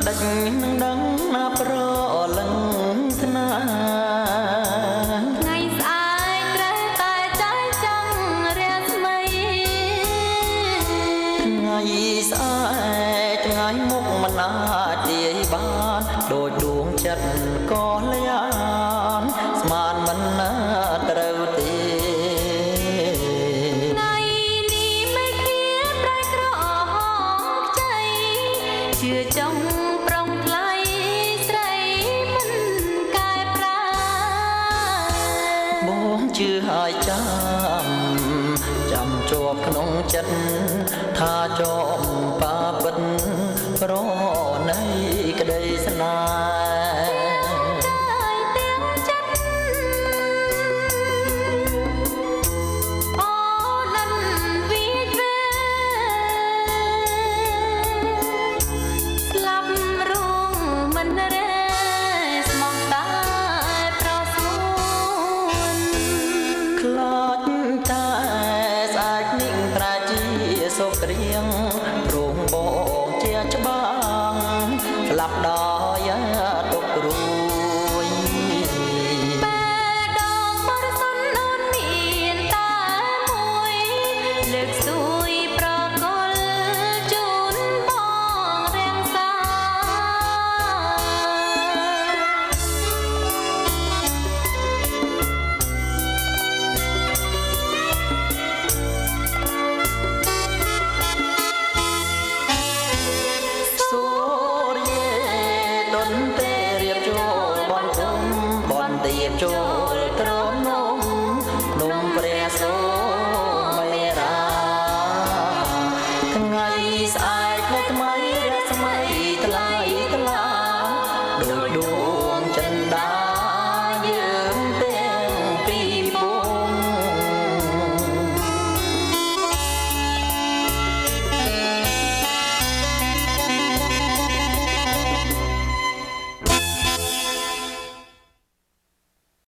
ដេចនឹងដឹងណាប្រលឹងស្នេហ៍ថ្ងៃស្អែកត្រូវតែចាយចង់រាស្មីថ្ងៃស្អែកថ្ងៃមុខមិនអាចទាយបានដូចដួងចិត្តក៏លៀនស្មានមិនណាត្រូវទេថ្ងៃនេះមិនឃ្លាតប្រែក្រហមខ្ចីជឿចង់ប្រុងថ្លៃស្រីមិនកែប្រែបងជឿហើយចាំជាប់ក្នុងចិត្តថាជាប់ប៉ាពិតប្រណីក្តីស្នេហ៍សុខរៀងរងបងជាច្បាំងស្លាប់ដល់